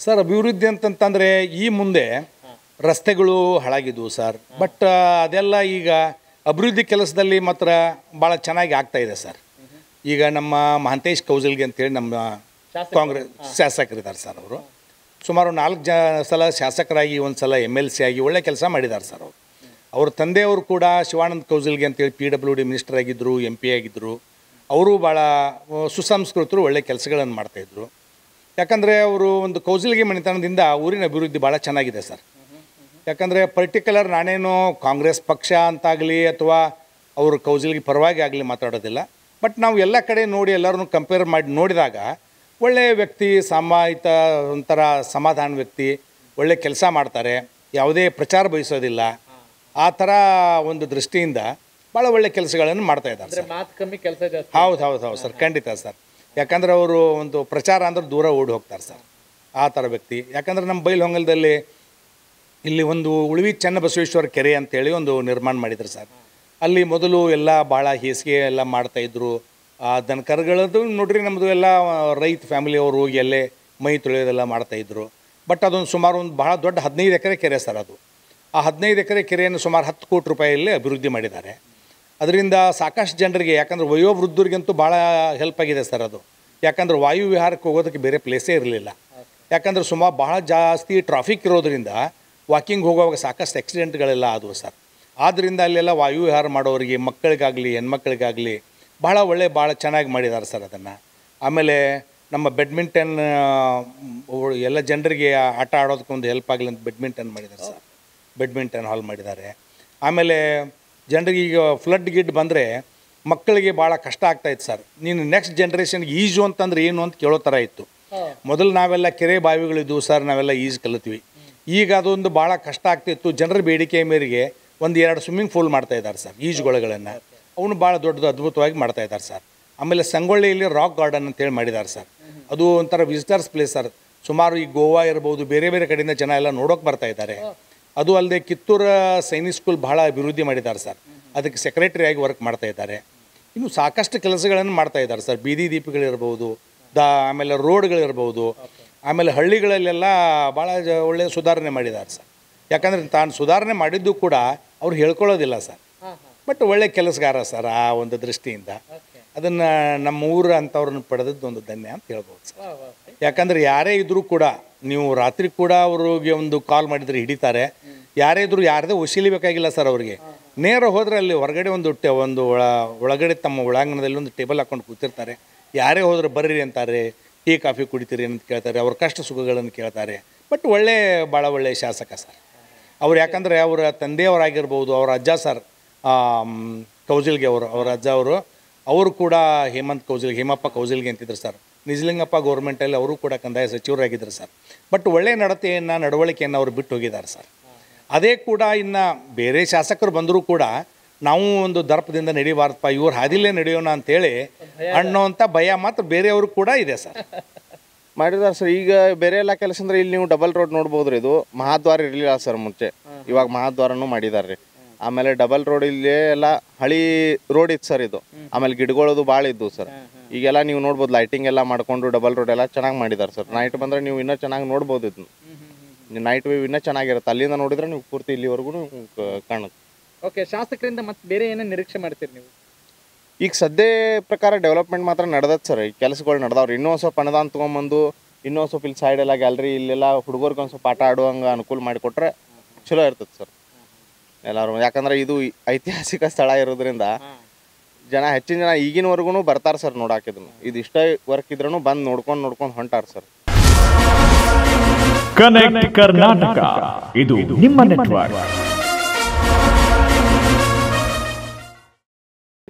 Sir ಅಭಿವೃದ್ಧಿ ಅಂತಂತಂದರೆ ಈ ಮುಂದೆ ರಸ್ತೆಗಳು ಹಾಳಾಗಿದ್ವು ಸರ್. ಬಟ್ ಅದೆಲ್ಲ ಈಗ ಅಭಿವೃದ್ಧಿ ಕೆಲಸದಲ್ಲಿ ಮಾತ್ರ ಭಾಳ ಚೆನ್ನಾಗಿ ಆಗ್ತಾಯಿದೆ ಸರ್. ಈಗ ನಮ್ಮ ಮಹಂತೇಶ್ ಕೌಜಲ್ಗಿ ಅಂತೇಳಿ ನಮ್ಮ ಕಾಂಗ್ರೆಸ್ ಶಾಸಕರಿದ್ದಾರೆ ಸರ್. ಅವರು ಸುಮಾರು 4 ಸಲ ಶಾಸಕರಾಗಿ, ಒಂದು ಸಲ MLC ಆಗಿ ಒಳ್ಳೆ ಕೆಲಸ ಮಾಡಿದ್ದಾರೆ ಸರ್. ಅವ್ರ ತಂದೆಯವರು ಕೂಡ ಶಿವಾನಂದ ಕೌಜಲ್ಗಿ ಅಂತೇಳಿ PWD ಮಿನಿಸ್ಟರ್ ಆಗಿದ್ದರು, MP ಆಗಿದ್ದರು. ಅವರು ಭಾಳ ಸುಸಂಸ್ಕೃತರು, ಒಳ್ಳೆ ಕೆಲಸಗಳನ್ನು ಮಾಡ್ತಾಯಿದ್ರು. ಯಾಕಂದರೆ ಅವರು ಒಂದು ಕೌಜಲ್ಗಿ ಮನೆತನದಿಂದ ಊರಿನ ಅಭಿವೃದ್ಧಿ ಭಾಳ ಚೆನ್ನಾಗಿದೆ ಸರ್. ಯಾಕಂದರೆ ಪರ್ಟಿಕ್ಯುಲರ್ ನಾನೇನು ಕಾಂಗ್ರೆಸ್ ಪಕ್ಷ ಅಂತಾಗಲಿ ಅಥವಾ ಅವರು ಕೌಜಲ್ಗಿ ಪರವಾಗಿ ಆಗಲಿ ಮಾತಾಡೋದಿಲ್ಲ. ಬಟ್ ನಾವು ಎಲ್ಲ ಕಡೆ ನೋಡಿ ಎಲ್ಲರನ್ನೂ ಕಂಪೇರ್ ಮಾಡಿ ನೋಡಿದಾಗ ಒಳ್ಳೆಯ ವ್ಯಕ್ತಿ, ಸಾಮಾಯಿತ ಒಂಥರ ಸಮಾಧಾನ ವ್ಯಕ್ತಿ, ಒಳ್ಳೆ ಕೆಲಸ ಮಾಡ್ತಾರೆ, ಯಾವುದೇ ಪ್ರಚಾರ ಬಯಸೋದಿಲ್ಲ. ಆ ಥರ ಒಂದು ದೃಷ್ಟಿಯಿಂದ ಭಾಳ ಒಳ್ಳೆ ಕೆಲಸಗಳನ್ನು ಮಾಡ್ತಾಯಿದ್ದಾರೆ ಸರ್. ಮಾತು ಕಮ್ಮಿ, ಕೆಲಸ ಜಾಸ್ತಿ. ಹೌದು ಸರ್, ಖಂಡಿತ ಸರ್. ಯಾಕಂದರೆ ಅವರು ಒಂದು ಪ್ರಚಾರ ಅಂದ್ರೆ ದೂರ ಓಡಿ ಹೋಗ್ತಾರೆ ಸರ್, ಆ ಥರ ವ್ಯಕ್ತಿ. ಯಾಕಂದರೆ ನಮ್ಮ ಬೈಲಹೊಂಗಲದಲ್ಲಿ ಇಲ್ಲಿ ಒಂದು ಉಳುವಿ ಚನ್ನಬಸವೇಶ್ವರ ಕೆರೆ ಅಂತೇಳಿ ಒಂದು ನಿರ್ಮಾಣ ಮಾಡಿದ್ರು ಸರ್. ಅಲ್ಲಿ ಮೊದಲು ಎಲ್ಲ ಭಾಳ ಹೇಸಿಗೆ ಎಲ್ಲ ಮಾಡ್ತಾಯಿದ್ರು. ದನ ಕರುಗಳದ್ದು ನೋಡ್ರಿ, ನಮ್ಮದು ಎಲ್ಲ ರೈತ ಫ್ಯಾಮಿಲಿಯವರು ಹೋಗಿ ಅಲ್ಲೇ ಮೈ ತೊಳೆಯೋದೆಲ್ಲ ಮಾಡ್ತಾಯಿದ್ರು. ಬಟ್ ಅದೊಂದು ಸುಮಾರು ಒಂದು ಭಾಳ ದೊಡ್ಡ 15 ಎಕರೆ ಕೆರೆ ಸರ್. ಅದು ಆ 15 ಎಕರೆ ಕೆರೆಯನ್ನು ಸುಮಾರು 10 ಕೋಟಿ ರೂಪಾಯಲ್ಲಿ ಅಭಿವೃದ್ಧಿ ಮಾಡಿದ್ದಾರೆ. ಅದರಿಂದ ಸಾಕಷ್ಟು ಜನರಿಗೆ, ಯಾಕಂದರೆ ವಯೋವೃದ್ಧರಿಗಂತೂ ಭಾಳ ಹೆಲ್ಪ್ ಆಗಿದೆ ಸರ್ ಅದು. ಯಾಕಂದ್ರೆ ವಾಯು ವಿಹಾರಕ್ಕೆ ಹೋಗೋದಕ್ಕೆ ಬೇರೆ ಪ್ಲೇಸೇ ಇರಲಿಲ್ಲ. ಯಾಕಂದರೆ ಸುಮಾರು ಭಾಳ ಜಾಸ್ತಿ ಟ್ರಾಫಿಕ್ ಇರೋದರಿಂದ ವಾಕಿಂಗ್ ಹೋಗುವಾಗ ಸಾಕಷ್ಟು ಆಕ್ಸಿಡೆಂಟ್ಗಳೆಲ್ಲ ಆದವು ಸರ್. ಆದ್ದರಿಂದ ಅಲ್ಲೆಲ್ಲ ವಾಯು ವಿಹಾರ ಮಾಡೋರಿಗೆ, ಮಕ್ಕಳಿಗಾಗಲಿ ಹೆಣ್ಮಕ್ಳಿಗಾಗಲಿ ಭಾಳ ಚೆನ್ನಾಗಿ ಮಾಡಿದ್ದಾರೆ ಸರ್ ಅದನ್ನು. ಆಮೇಲೆ ನಮ್ಮ ಬ್ಯಾಡ್ಮಿಂಟನ್ ಎಲ್ಲ ಜನರಿಗೆ ಆಟ ಆಡೋದಕ್ಕೆ ಒಂದು ಹೆಲ್ಪ್ ಆಗಲಿ ಅಂತ ಬ್ಯಾಡ್ಮಿಂಟನ್ ಮಾಡಿದ್ದಾರೆ ಸರ್. ಬ್ಯಾಡ್ಮಿಂಟನ್ ಹಾಲ್ ಮಾಡಿದ್ದಾರೆ. ಆಮೇಲೆ ಜನರಿಗೆ ಈಗ ಫ್ಲಡ್ ಗಿಡ್ ಬಂದರೆ ಮಕ್ಕಳಿಗೆ ಭಾಳ ಕಷ್ಟ ಆಗ್ತಾಯಿತ್ತು ಸರ್. ನೀನು ನೆಕ್ಸ್ಟ್ ಜನ್ರೇಷನ್ಗೆ ಈಜು ಅಂತಂದ್ರೆ ಏನು ಅಂತ ಕೇಳೋ ಥರ ಇತ್ತು. ಮೊದಲು ನಾವೆಲ್ಲ ಕೆರೆ ಬಾವಿಗಳಿದ್ವು ಸರ್, ನಾವೆಲ್ಲ ಈಜು ಕಲಿತ್ವಿ. ಈಗ ಅದೊಂದು ಭಾಳ ಕಷ್ಟ ಆಗ್ತಿತ್ತು. ಜನರ ಬೇಡಿಕೆ ಮೇರೆಗೆ 1-2 ಸ್ವಿಮ್ಮಿಂಗ್ ಪೂಲ್ ಮಾಡ್ತಾಯಿದ್ದಾರೆ ಸರ್, ಈಜುಗೊಳಗಳನ್ನು. ಅವನು ಭಾಳ ದೊಡ್ಡದು ಅದ್ಭುತವಾಗಿ ಮಾಡ್ತಾಯಿದ್ದಾರೆ ಸರ್. ಆಮೇಲೆ ಸಂಗೊಳ್ಳಿಯಲ್ಲಿ ರಾಕ್ ಗಾರ್ಡನ್ ಅಂತೇಳಿ ಮಾಡಿದ್ದಾರೆ ಸರ್. ಅದು ಒಂಥರ ವಿಸಿಟರ್ಸ್ ಪ್ಲೇಸ್ ಸರ್. ಸುಮಾರು ಈ ಗೋವಾ ಇರ್ಬೋದು, ಬೇರೆ ಬೇರೆ ಕಡೆಯಿಂದ ಜನ ಎಲ್ಲ ನೋಡೋಕೆ ಬರ್ತಾಯಿದ್ದಾರೆ. ಅದು ಅಲ್ಲದೆ ಕಿತ್ತೂರು ಸೈನಿಕ್ ಸ್ಕೂಲ್ ಭಾಳ ಅಭಿವೃದ್ಧಿ ಮಾಡಿದ್ದಾರೆ ಸರ್. ಅದಕ್ಕೆ ಸೆಕ್ರೆಟರಿಯಾಗಿ ವರ್ಕ್ ಮಾಡ್ತಾಯಿದ್ದಾರೆ. ಇನ್ನು ಸಾಕಷ್ಟು ಕೆಲಸಗಳನ್ನು ಮಾಡ್ತಾಯಿದ್ದಾರೆ ಸರ್. ಬೀದಿ ದೀಪಗಳಿರ್ಬೋದು, ಆಮೇಲೆ ರೋಡ್ಗಳಿರ್ಬೋದು, ಆಮೇಲೆ ಹಳ್ಳಿಗಳಲ್ಲೆಲ್ಲ ಭಾಳ ಒಳ್ಳೆಯ ಸುಧಾರಣೆ ಮಾಡಿದ್ದಾರೆ ಸರ್. ಯಾಕಂದರೆ ತಾನು ಸುಧಾರಣೆ ಮಾಡಿದ್ದು ಕೂಡ ಅವ್ರು ಹೇಳ್ಕೊಳ್ಳೋದಿಲ್ಲ ಸರ್. ಬಟ್ ಒಳ್ಳೆ ಕೆಲಸಗಾರ ಸರ್. ಆ ಒಂದು ದೃಷ್ಟಿಯಿಂದ ಅದನ್ನು ನಮ್ಮ ಊರು ಅಂಥವ್ರನ್ನ ಪಡೆದದ್ದು ಒಂದು ಧನ್ಯ ಅಂತ ಹೇಳ್ಬೋದು ಸರ್. ಯಾಕಂದರೆ ಯಾರೇ ಇದ್ದರೂ ಕೂಡ ನೀವು ರಾತ್ರಿ ಕೂಡ ಅವ್ರಿಗೆ ಒಂದು ಕಾಲ್ ಮಾಡಿದರೆ ಹಿಡಿತಾರೆ. ಯಾರೇ ಇದ್ದರೂ ಯಾರದೇ ವಶೀಲಿ ಬೇಕಾಗಿಲ್ಲ ಸರ್. ಅವ್ರಿಗೆ ನೇರ ಹೋದರೆ ಅಲ್ಲಿ ಹೊರಗಡೆ ಒಂದು ಒಳಗಡೆ ತಮ್ಮ ಒಳಾಂಗಣದಲ್ಲಿ ಒಂದು ಟೇಬಲ್ ಹಾಕ್ಕೊಂಡು ಕೂತಿರ್ತಾರೆ. ಯಾರೇ ಹೋದ್ರೆ ಬರ್ರಿ ಅಂತಾರೆ, ಟೀ ಕಾಫಿ ಕುಡಿತೀರಿ ಅಂತ ಕೇಳ್ತಾರೆ, ಅವ್ರ ಕಷ್ಟ ಸುಖಗಳನ್ನು ಕೇಳ್ತಾರೆ. ಬಟ್ ಭಾಳ ಒಳ್ಳೆಯ ಶಾಸಕ ಸರ್ ಅವ್ರು. ಯಾಕಂದರೆ ಅವರ ತಂದೆಯವರಾಗಿರ್ಬೋದು, ಅವರ ಅಜ್ಜ ಸರ್ ಕೌಜಲ್ಗಿ ಅವ್ರ ಅಜ್ಜ ಅವರು ಕೂಡ ಹೇಮಪ್ಪ ಕೌಜಲ್ಗಿ ಅಂತಿದ್ರು ಸರ್. ನಿಜಲಿಂಗಪ್ಪ ಗೌರ್ಮೆಂಟಲ್ಲಿ ಅವರು ಕೂಡ ಕಂದಾಯ ಸಚಿವರಾಗಿದ್ದರು ಸರ್. ಬಟ್ ಒಳ್ಳೆಯ ನಡವಳಿಕೆಯನ್ನು ಅವರು ಬಿಟ್ಟು ಹೋಗಿದ್ದಾರೆ ಸರ್. ಅದೇ ಕೂಡ ಇನ್ನು ಬೇರೆ ಶಾಸಕರು ಬಂದರೂ ಕೂಡ ನಾವು ಒಂದು ದರ್ಪದಿಂದ ನಡಿಬಾರ್ದಪ್ಪ, ಇವ್ರು ಹಾದಿಲೇ ನಡೆಯೋಣ ಅಂತೇಳಿ ಅನ್ನೋವಂಥ ಭಯ ಮಾತ್ರ ಬೇರೆಯವರು ಕೂಡ ಇದೆ ಸರ್. ಮಾಡಿದಾರೆ ಸರ್. ಈಗ ಬೇರೆ ಎಲ್ಲ ಕೆಲಸ ಅಂದ್ರೆ ಇಲ್ಲಿ ನೀವು ಡಬಲ್ ರೋಡ್ ನೋಡ್ಬೋದ್ರಿ. ಇದು ಮಹಾದ್ವಾರ ಇರಲಿಲ್ಲ ಸರ್ ಮುಂಚೆ, ಇವಾಗ ಮಹಾದ್ವಾರನೂ ಮಾಡಿದಾರೆ ರೀ. ಆಮೇಲೆ ಡಬಲ್ ರೋಡ್ ಇಲ್ಲಿ ಎಲ್ಲ ಹಳಿ ರೋಡ್ ಇತ್ತು ಸರ್ ಇದು. ಆಮೇಲೆ ಗಿಡಗಳದು ಭಾಳ ಇದ್ವು ಸರ್. ಈಗೆಲ್ಲ ನೀವು ನೋಡ್ಬೋದು, ಲೈಟಿಂಗ್ ಎಲ್ಲ ಮಾಡ್ಕೊಂಡು ಡಬಲ್ ರೋಡ್ ಎಲ್ಲ ಚೆನ್ನಾಗಿ ಮಾಡಿದ್ದಾರೆ ಸರ್. ನೈಟ್ ಬಂದರೆ ನೀವು ಇನ್ನೂ ಚೆನ್ನಾಗಿ ನೋಡ್ಬೋದು. ಇದನ್ನು ನೈಟ್ ವ್ಯೂ ಇನ್ನೂ ಚೆನ್ನಾಗಿರುತ್ತೆ. ಅಲ್ಲಿಂದ ನೋಡಿದ್ರೆ ನೀವು ಪೂರ್ತಿ ಇಲ್ಲಿವರೆಗೂ ಕಾಣುತ್ತೆ. ಓಕೆ, ಶಾಸಕರಿಂದ ಮತ್ತೆ ಬೇರೆ ಏನೇನು ನಿರೀಕ್ಷೆ ಮಾಡ್ತೀರಿ ನೀವು? ಈಗ ಸದ್ಯ ಪ್ರಕಾರ ಡೆವಲಪ್ಮೆಂಟ್ ಮಾತ್ರ ನಡೆದತ್ತೆ ಸರ್. ಈ ಕೆಲಸಗಳು ನಡೆದವ್ರು. ಇನ್ನೂ ಸ್ವಲ್ಪ ಅನುದಾನ ತೊಗೊಂಬಂದು ಇನ್ನೂ ಸ್ವಲ್ಪ ಇಲ್ಲಿ ಸೈಡೆಲ್ಲ ಗ್ಯಾಲರಿ ಇಲ್ಲೆಲ್ಲ ಹುಡುಗರಿಗೆ ಒಂದು ಸ್ವಲ್ಪ ಆಟ ಆಡುವಂಗೆ ಅನುಕೂಲ ಮಾಡಿಕೊಟ್ರೆ ಚಲೋ ಇರ್ತದೆ ಸರ್ ಎಲ್ಲರೂ. ಯಾಕಂದ್ರೆ ಇದು ಐತಿಹಾಸಿಕ ಸ್ಥಳ ಇರೋದ್ರಿಂದ ಹೆಚ್ಚಿನ ಜನ ಈಗಿನವರೆಗೂ ಬರ್ತಾರೆ ಸರ್ ನೋಡಾಕಿದ್ನು. ಇದು ಇಷ್ಟೇ ವರ್ಕ್ ಇದ್ರೂ ಬಂದು ನೋಡ್ಕೊಂಡು ಹೊಂಟಾರ ಸರ್. ಕನೆಕ್ಟ್ ಕರ್ನಾಟಕ, ಇದು ನಿಮ್ಮ ನೆಟ್ವರ್ಕ್.